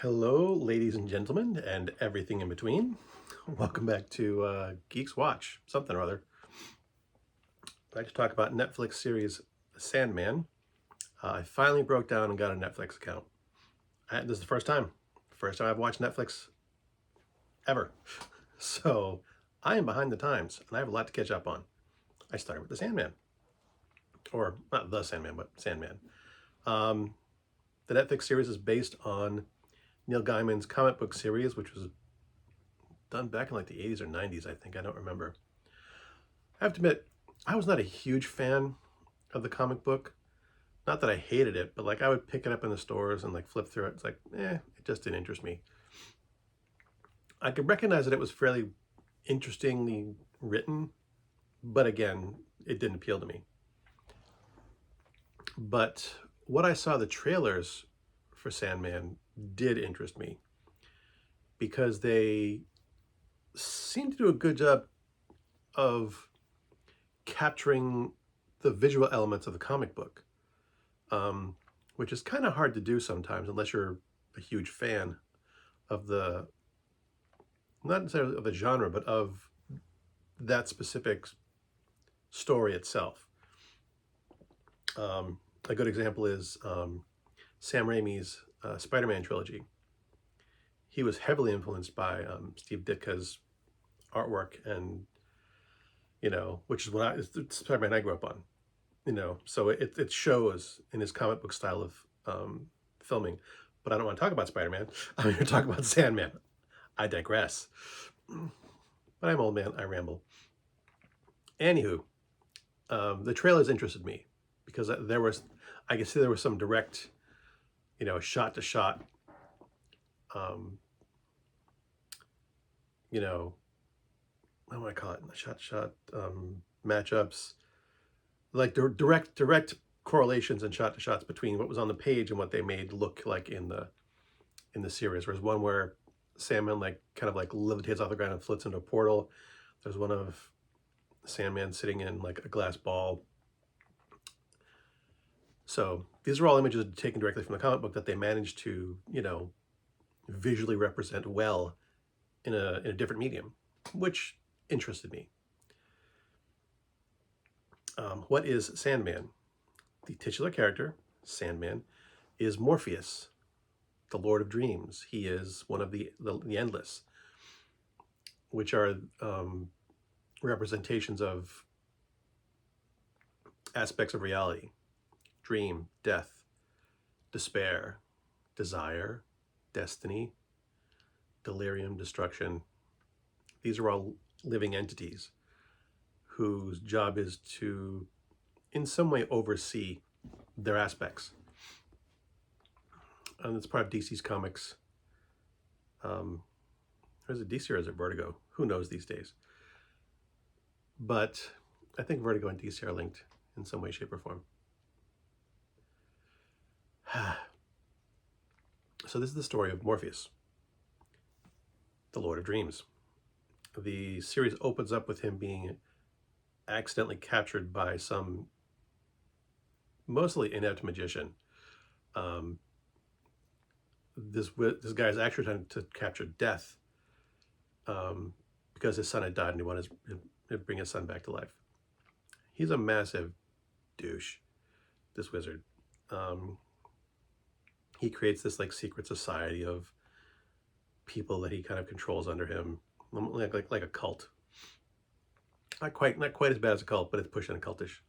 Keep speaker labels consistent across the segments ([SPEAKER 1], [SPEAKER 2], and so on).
[SPEAKER 1] Hello, ladies and gentlemen, and everything in between. Welcome back to Geeks Watch, something or other. I'd like to talk about Netflix series Sandman. I finally broke down and got a Netflix account. This is the first time I've watched Netflix ever. So I am behind the times, and I have a lot to catch up on. I started with the Sandman, or not the Sandman, but Sandman. Um, the Netflix series is based on Neil Gaiman's comic book series, which was done back in like the 80s or 90s, I think. I don't remember. I have to admit, I was not a huge fan of the comic book. Not that I hated it, but like I would pick it up in the stores and like flip through it. It's like, it just didn't interest me. I could recognize that it was fairly interestingly written, but again, it didn't appeal to me. But what I saw the trailers for Sandman did interest me because they seem to do a good job of capturing the visual elements of the comic book, which is kind of hard to do sometimes unless you're a huge fan of the, not necessarily of the genre, but of that specific story itself. A good example is Sam Raimi's Spider-Man trilogy. He was heavily influenced by Steve Ditka's artwork, and which is what it's the Spider-Man I grew up on. So it shows in his comic book style of filming. But I don't want to talk about Spider-Man. I'm here to talk about Sandman. I digress. But I'm old man. I ramble. Anywho, the trailers interested me because I could see there was some direct, shot to shot, what do I call it? Shot to shot matchups, like direct correlations and shot to shots between what was on the page and what they made look like in the series. There's one where Sandman kind of levitates off the ground and floats into a portal. There's one of Sandman sitting in like a glass ball. So these are all images taken directly from the comic book that they managed to, visually represent well in a different medium, which interested me. What is Sandman? The titular character, Sandman, is Morpheus, the Lord of Dreams. He is one of the Endless, which are representations of aspects of reality: dream, death, despair, desire, destiny, delirium, destruction. These are all living entities whose job is to, in some way, oversee their aspects. And it's part of DC's comics. Is it DC or is it Vertigo? Who knows these days? But I think Vertigo and DC are linked in some way, shape, or form. So this is the story of Morpheus, the Lord of Dreams. The series opens up with him being accidentally captured by some mostly inept magician. This guy is actually trying to capture death because his son had died and he wanted to bring his son back to life. He's a massive douche, this wizard. He creates this secret society of people that he kind of controls under him, like a cult. Not quite as bad as a cult, but it's pushing a cultish.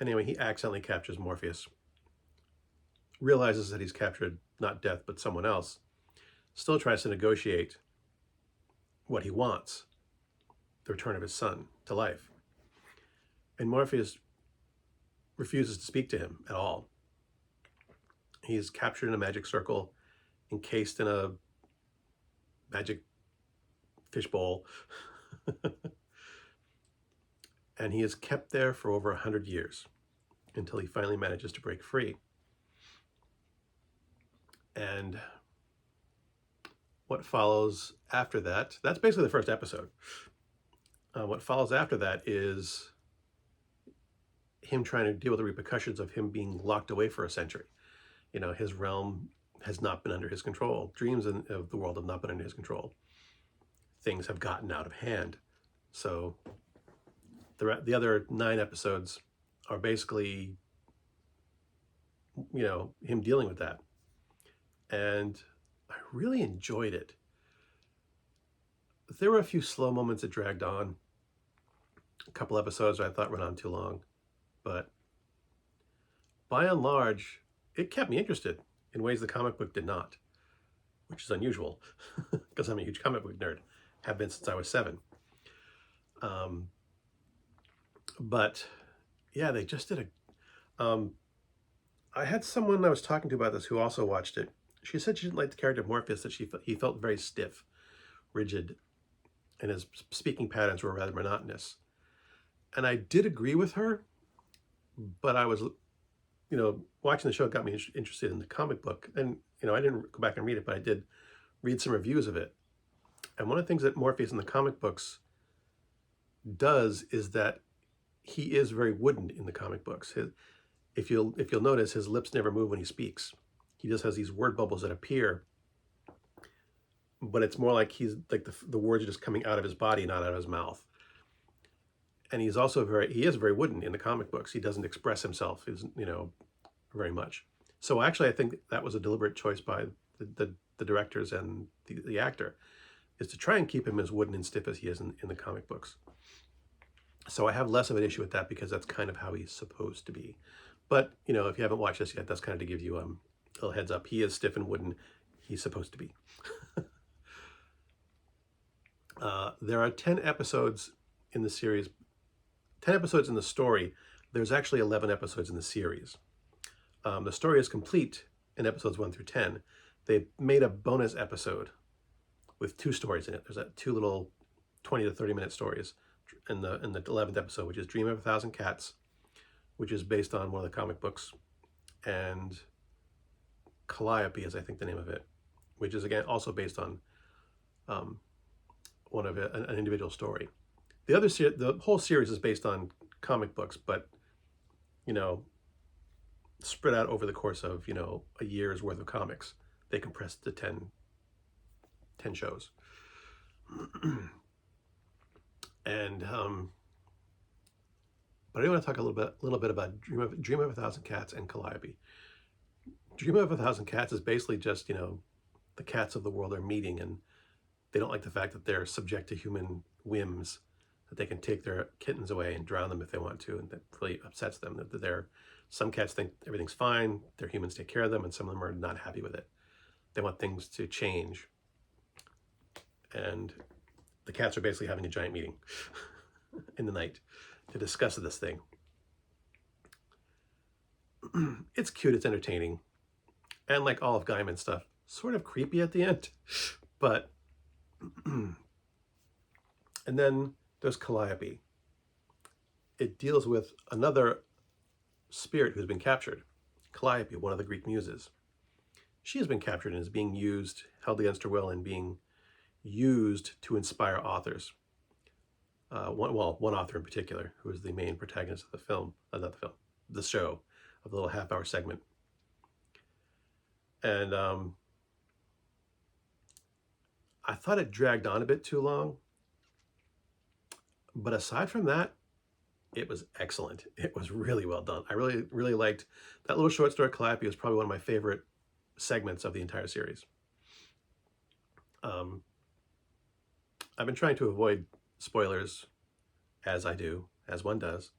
[SPEAKER 1] Anyway, he accidentally captures Morpheus, realizes that he's captured not death but someone else, still tries to negotiate what he wants, the return of his son to life. And Morpheus refuses to speak to him at all. He is captured in a magic circle, encased in a magic fishbowl, and he is kept there for over 100 years until he finally manages to break free. And what follows after that, that's basically the first episode. What follows after that is him trying to deal with the repercussions of him being locked away for a century. His realm has not been under his control. Dreams of the world have not been under his control. Things have gotten out of hand. So the other 9 episodes are basically, him dealing with that. And I really enjoyed it. There were a few slow moments that dragged on. A couple episodes I thought went on too long. But by and large, it kept me interested in ways the comic book did not, which is unusual because I'm a huge comic book nerd. Have been since I was 7. But yeah, they just did a... I had someone I was talking to about this who also watched it. She said she didn't like the character of Morpheus, that he felt very stiff, rigid, and his speaking patterns were rather monotonous. And I did agree with her, but I was, watching the show got me interested in the comic book. And, I didn't go back and read it, but I did read some reviews of it. And one of the things that Morpheus in the comic books does is that he is very wooden in the comic books. If you'll notice, his lips never move when he speaks. He just has these word bubbles that appear, but it's more like he's like the words are just coming out of his body, not out of his mouth. And he's also he is very wooden in the comic books. He doesn't express himself, very much. So actually, I think that was a deliberate choice by the directors and the actor, is to try and keep him as wooden and stiff as he is in the comic books. So I have less of an issue with that because that's kind of how he's supposed to be. But, if you haven't watched this yet, that's kind of to give you a little heads up. He is stiff and wooden. He's supposed to be. There are 10 episodes in the series, 10 episodes in the story. There's actually 11 episodes in the series. The story is complete in episodes 1 through 10. They made a bonus episode with 2 stories in it. There's 2 little 20 to 30 minute stories in the 11th episode, which is Dream of a Thousand Cats, which is based on one of the comic books, and Calliope is, I think, the name of it, which is, again, also based on one of an individual story. The whole series is based on comic books, but, spread out over the course of, a year's worth of comics. They compressed to 10 shows. And but I do want to talk a little bit about Dream of a Thousand Cats and Calliope. Dream of a Thousand Cats is basically just, the cats of the world are meeting, and they don't like the fact that they're subject to human whims, that they can take their kittens away and drown them if they want to, and that really upsets them. That some cats think everything's fine, their humans take care of them, and some of them are not happy with it. They want things to change. And the cats are basically having a giant meeting in the night to discuss this thing. It's cute, it's entertaining, and like Olive Guyman stuff, sort of creepy at the end. But and then there's Calliope. It deals with another spirit who's been captured, Calliope, one of the Greek muses. She has been captured and is being used, held against her will, and being used to inspire authors. One author in particular, who is the main protagonist of the film, the show, of the little half-hour segment. And I thought it dragged on a bit too long. But aside from that, it was excellent. It was really well done. I really, really liked that little short story. Calliope was probably one of my favorite segments of the entire series. I've been trying to avoid spoilers, as one does,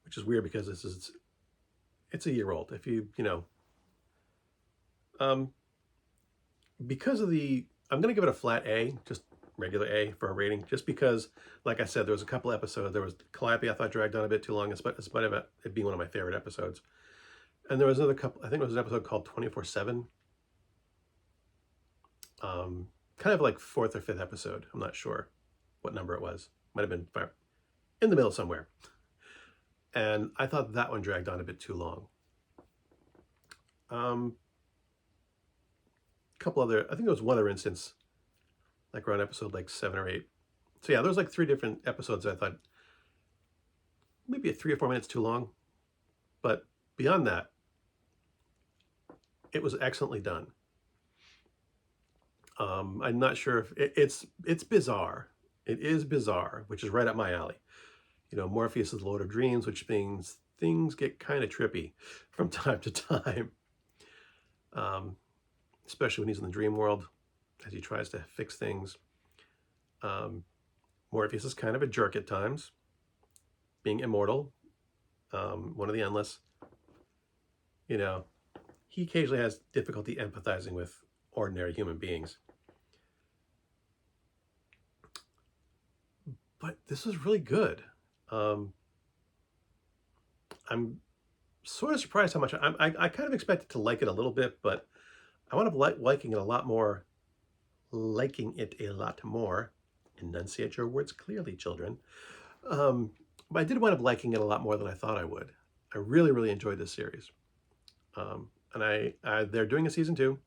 [SPEAKER 1] which is weird because it's a year old. If because of I'm going to give it a flat A, just regular A for a rating, just because, like I said, there was a couple episodes. There was Calliope, I thought dragged on a bit too long, in spite of it being one of my favorite episodes. And there was another couple, I think it was an episode called 24/7. Kind of like 4th or 5th episode. I'm not sure what number it was. Might have been in the middle somewhere. And I thought that one dragged on a bit too long. Couple other, I think there was one other instance, like around episode like 7 or 8. So yeah, there was like 3 different episodes I thought maybe 3 or 4 minutes too long. But beyond that, it was excellently done. I'm not sure if it's bizarre. It is bizarre, which is right up my alley. You know, Morpheus is the Lord of Dreams, which means things get kind of trippy from time to time, especially when he's in the dream world as he tries to fix things. Morpheus is kind of a jerk at times, being immortal, one of the endless. You know, he occasionally has difficulty empathizing with ordinary human beings. But this was really good. I'm sort of surprised how much I kind of expected to like it a little bit, but I wound up liking it a lot more. Enunciate your words clearly, children. But I did wind up liking it a lot more than I thought I would. I really, really enjoyed this series. And they're doing a season 2,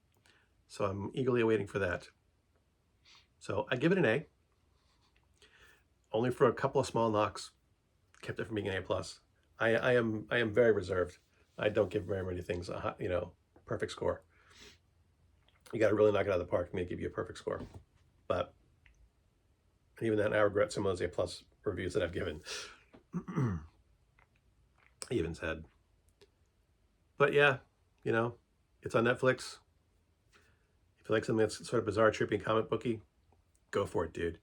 [SPEAKER 1] so I'm eagerly awaiting for that. So I give it an A. Only for a couple of small knocks kept it from being an A+. I am very reserved. I don't give very many things a perfect score. You got to really knock it out of the park for me to give you a perfect score. But even then, I regret some of those A+ reviews that I've given. I even said. But yeah, you know, it's on Netflix. If you like something that's sort of bizarre, trippy, comic booky, go for it, dude.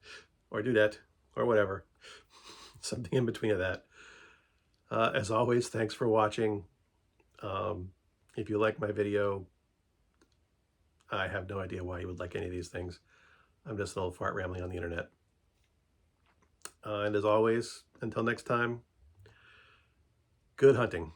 [SPEAKER 1] Or do that, or whatever. Something in between of that. As always, thanks for watching. If you like my video, I have no idea why you would like any of these things. I'm just an old fart rambling on the internet. And as always, until next time, good hunting.